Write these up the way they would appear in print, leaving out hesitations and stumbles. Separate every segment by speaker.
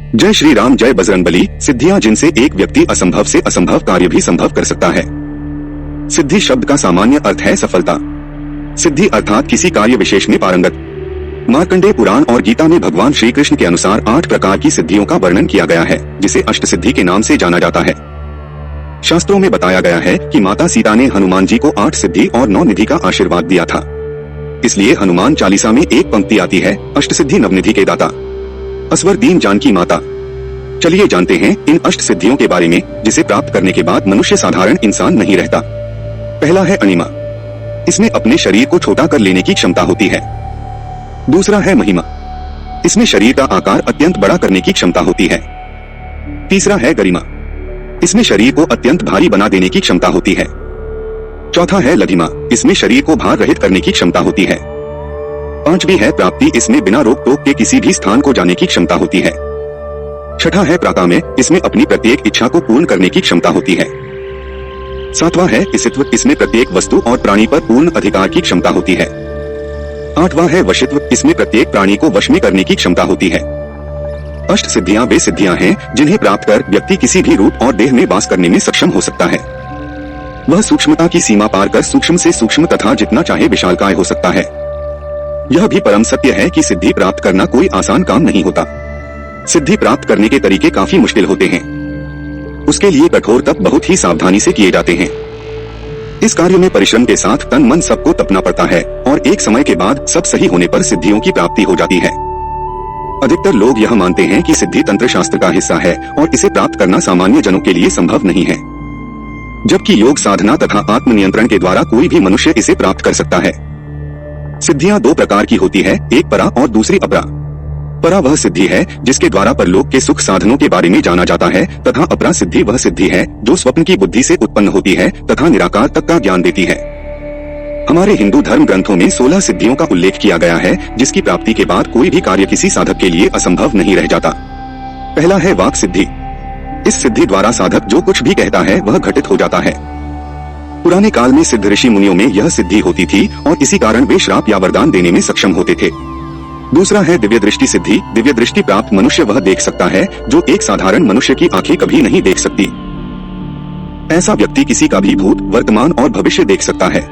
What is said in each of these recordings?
Speaker 1: जय श्री राम, जय बजरंगबली। सिद्धियां जिनसे एक व्यक्ति असंभव से असंभव कार्य भी संभव कर सकता है। सिद्धि शब्द का सामान्य अर्थ है सफलता। सिद्धि अर्थात किसी कार्य विशेष में पारंगत। मार्कंडेय पुराण और गीता में भगवान श्री कृष्ण के अनुसार 8 प्रकार की सिद्धियों का वर्णन किया गया है, जिसे अष्ट सिद्धि के नाम से जाना जाता है। शास्त्रों में बताया गया है कि माता सीता ने हनुमान जी को 8 सिद्धि और 9 निधि का आशीर्वाद दिया था। इसलिए हनुमान चालीसा में एक पंक्ति आती है, अष्ट सिद्धि नवनिधि के दाता असवर दीन जानकी माता। चलिए जानते हैं इन अष्ट सिद्धियों के बारे में, जिसे प्राप्त करने के बाद मनुष्य साधारण इंसान नहीं रहता। पहला है अणिमा। इसमें अपने शरीर को छोटा कर लेने की क्षमता होती है। दूसरा है महिमा। इसमें शरीर का आकार अत्यंत बड़ा करने की क्षमता होती है। तीसरा है गरिमा। इसमें शरीर को अत्यंत भारी बना देने की क्षमता होती है। चौथा है लघिमा। इसमें शरीर को भार रहित करने की क्षमता होती है। पांचवी है प्राप्ति। इसमें बिना रोक टोक के किसी भी स्थान को जाने की क्षमता होती है। छठा है प्राकाम्य। इसमें अपनी प्रत्येक इच्छा को पूर्ण करने की क्षमता होती है। सातवां है इसित्व। इसमें प्रत्येक वस्तु और प्राणी पर पूर्ण अधिकार की क्षमता होती है। आठवां है वशित्व। इसमें प्रत्येक प्राणी को वश में करने की क्षमता होती है। अष्ट सिद्धियां वे सिद्धियां हैं जिन्हें प्राप्त कर व्यक्ति किसी भी रूप और देह में वास करने में सक्षम हो सकता है। वह सूक्ष्मता की सीमा पार कर सूक्ष्म से सूक्ष्म तथा जितना चाहे विशालकाय हो सकता है। यह भी परम सत्य है कि सिद्धि प्राप्त करना कोई आसान काम नहीं होता। सिद्धि प्राप्त करने के तरीके काफी मुश्किल होते हैं। उसके लिए कठोर तप बहुत ही सावधानी से किए जाते हैं। इस कार्य में परिश्रम के साथ तन मन सबको तपना पड़ता है और एक समय के बाद सब सही होने पर सिद्धियों की प्राप्ति हो जाती है। अधिकतर लोग यह मानते हैं कि सिद्धि तंत्र शास्त्र का हिस्सा है और इसे प्राप्त करना सामान्य जनों के लिए संभव नहीं है, जबकि योग साधना तथा आत्मनियंत्रण के द्वारा कोई भी मनुष्य इसे प्राप्त कर सकता है। सिद्धियां 2 प्रकार की होती है, एक परा और दूसरी अपरा। परा वह सिद्धि है जिसके द्वारा परलोक के सुख साधनों के बारे में जाना जाता है, तथा अपरा सिद्धि वह सिद्धि है जो स्वप्न की बुद्धि से उत्पन्न होती है तथा निराकार तक का ज्ञान देती है। हमारे हिंदू धर्म ग्रंथों में 16 सिद्धियों का उल्लेख किया गया है, जिसकी प्राप्ति के बाद कोई भी कार्य किसी साधक के लिए असंभव नहीं रह जाता। पहला है वाक सिद्धि। इस सिद्धि द्वारा साधक जो कुछ भी कहता है वह घटित हो जाता है। पुराने काल में सिद्ध ऋषि मुनियों में यह सिद्धि होती थी और इसी कारण वे श्राप या वरदान देने में सक्षम होते थे। दूसरा है दिव्य दृष्टि सिद्धि। दिव्य दृष्टि प्राप्त मनुष्य वह देख सकता है जो एक साधारण मनुष्य की आंखें कभी नहीं देख सकती। ऐसा व्यक्ति किसी का भी भूत, वर्तमान और भविष्य देख सकता है।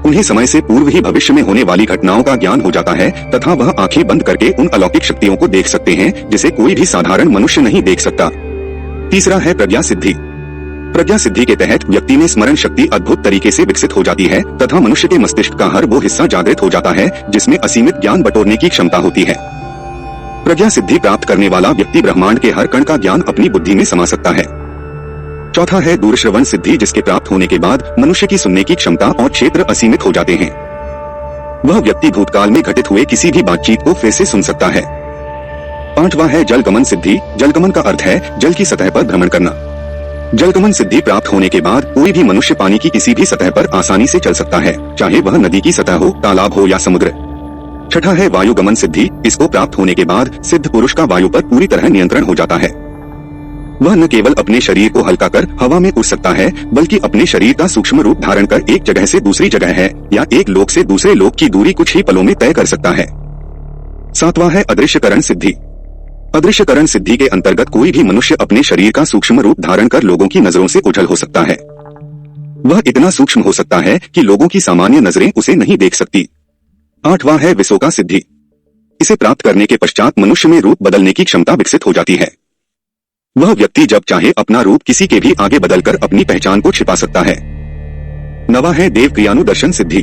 Speaker 1: उन्हें समय से पूर्व ही भविष्य में होने वाली घटनाओं का ज्ञान हो जाता है तथा वह आंखें बंद करके उन अलौकिक शक्तियों को देख सकते हैं जिसे कोई भी साधारण मनुष्य नहीं देख सकता। तीसरा है प्रज्ञा सिद्धि। प्रज्ञा सिद्धि के तहत व्यक्ति में स्मरण शक्ति अद्भुत तरीके से विकसित हो जाती है तथा मनुष्य के मस्तिष्क का हर वो हिस्सा जागृत हो जाता है जिसमें असीमित ज्ञान बटोरने की क्षमता होती है। प्रज्ञा सिद्धि प्राप्त करने वाला व्यक्ति ब्रह्मांड के हर कण का ज्ञान अपनी बुद्धि में समा सकता है। चौथा है दूरश्रवण सिद्धि, जिसके प्राप्त होने के बाद मनुष्य की सुनने की क्षमता और क्षेत्र असीमित हो जाते हैं। वह व्यक्ति भूतकाल में घटित हुए किसी भी बातचीत को फिर से सुन सकता है। पांचवा है जलगमन सिद्धि। जलगमन का अर्थ है जल की सतह पर भ्रमण करना। जलगमन सिद्धि प्राप्त होने के बाद कोई भी मनुष्य पानी की किसी भी सतह पर आसानी से चल सकता है, चाहे वह नदी की सतह हो, तालाब हो या समुद्र। छठा है वायुगमन सिद्धि। इसको प्राप्त होने के बाद सिद्ध पुरुष का वायु पर पूरी तरह नियंत्रण हो जाता है। वह न केवल अपने शरीर को हल्का कर हवा में उड़ सकता है, बल्कि अपने शरीर का सूक्ष्म रूप धारण कर एक जगह से दूसरी जगह है या एक लोक से दूसरे लोक की दूरी कुछ ही पलों में तय कर सकता है। सातवां है अदृश्यकरण सिद्धि। अदृश्यकरण सिद्धि के अंतर्गत कोई भी मनुष्य अपने शरीर का सूक्ष्म रूप धारण कर लोगों की नजरों से ओझल हो सकता है। वह इतना सूक्ष्म हो सकता है कि लोगों की सामान्य नजरें उसे नहीं देख सकती। आठवां है विसोका सिद्धि। इसे प्राप्त करने के पश्चात मनुष्य में रूप बदलने की क्षमता विकसित हो जाती है। वह व्यक्ति जब चाहे अपना रूप किसी के भी आगे बदलकर अपनी पहचान को छिपा सकता है। नवा है देव क्रियानुदर्शन सिद्धि।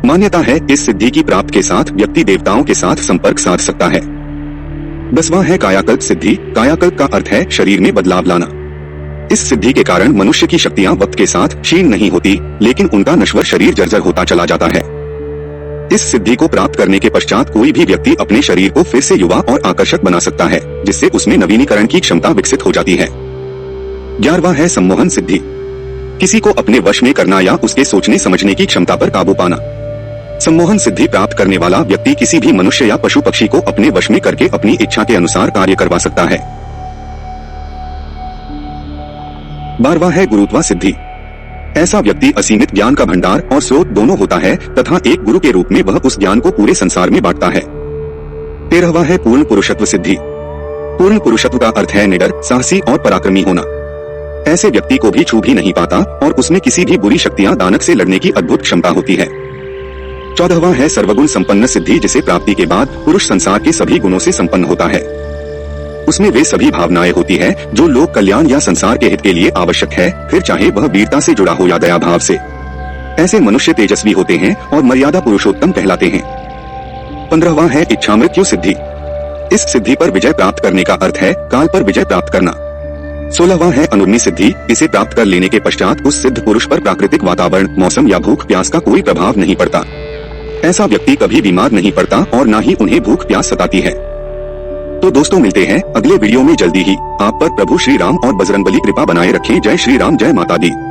Speaker 1: मान्यता है इस सिद्धि की प्राप्त के साथ व्यक्ति देवताओं के साथ संपर्क साध सकता है। 10वां है कायाकल्प सिद्धि। कायाकल्प का अर्थ है शरीर में बदलाव लाना। इस सिद्धि के कारण मनुष्य की शक्तियां वक्त के साथ क्षीण नहीं होती, लेकिन उनका नश्वर शरीर जर्जर होता चला जाता है। इस सिद्धि को प्राप्त करने के पश्चात कोई भी व्यक्ति अपने शरीर को फिर से युवा और आकर्षक बना सकता है, जिससे उसमें नवीनीकरण की क्षमता विकसित हो जाती है। 11वां है सम्मोहन सिद्धि। किसी को अपने वश में करना या उसके सोचने समझने की क्षमता पर काबू पाना। सम्मोहन सिद्धि प्राप्त करने वाला व्यक्ति किसी भी मनुष्य या पशु पक्षी को अपने वश में करके अपनी इच्छा के अनुसार कार्य करवा सकता है। 12वां है गुरुत्वा सिद्धि। ऐसा व्यक्ति असीमित ज्ञान का भंडार और स्रोत दोनों होता है तथा एक गुरु के रूप में वह उस ज्ञान को पूरे संसार में बांटता है। 13वां है पूर्ण पुरुषत्व सिद्धि। पूर्ण पुरुषत्व का अर्थ है निडर, साहसी और पराक्रमी होना। ऐसे व्यक्ति को भी छू भी नहीं पाता और उसमें किसी भी बुरी शक्तियां दानव से लड़ने की अद्भुत क्षमता होती है। 14वां है सर्वगुण संपन्न सिद्धि, जिसे प्राप्ति के बाद पुरुष संसार के सभी गुणों से संपन्न होता है। उसमें वे सभी भावनाएं होती है जो लोक कल्याण या संसार के हित के लिए आवश्यक है, फिर चाहे वह वीरता से जुड़ा हो या दया भाव से। ऐसे मनुष्य तेजस्वी होते हैं और मर्यादा पुरुषोत्तम कहलाते हैं। 15वां है इच्छा मृत्यु सिद्धि। इस सिद्धि पर विजय प्राप्त करने का अर्थ है काल पर विजय प्राप्त करना। 16वां है अनुर्मी सिद्धि। इसे प्राप्त कर लेने के पश्चात उस सिद्ध पुरुष पर प्राकृतिक वातावरण, मौसम या भूख प्यास का कोई प्रभाव नहीं पड़ता। ऐसा व्यक्ति कभी बीमार नहीं पड़ता और न ही उन्हें भूख प्यास सताती है। तो दोस्तों, मिलते हैं अगले वीडियो में जल्दी ही। आप पर प्रभु श्री राम और बजरंगबली कृपा बनाए रखें। जय श्री राम, जय माता दी।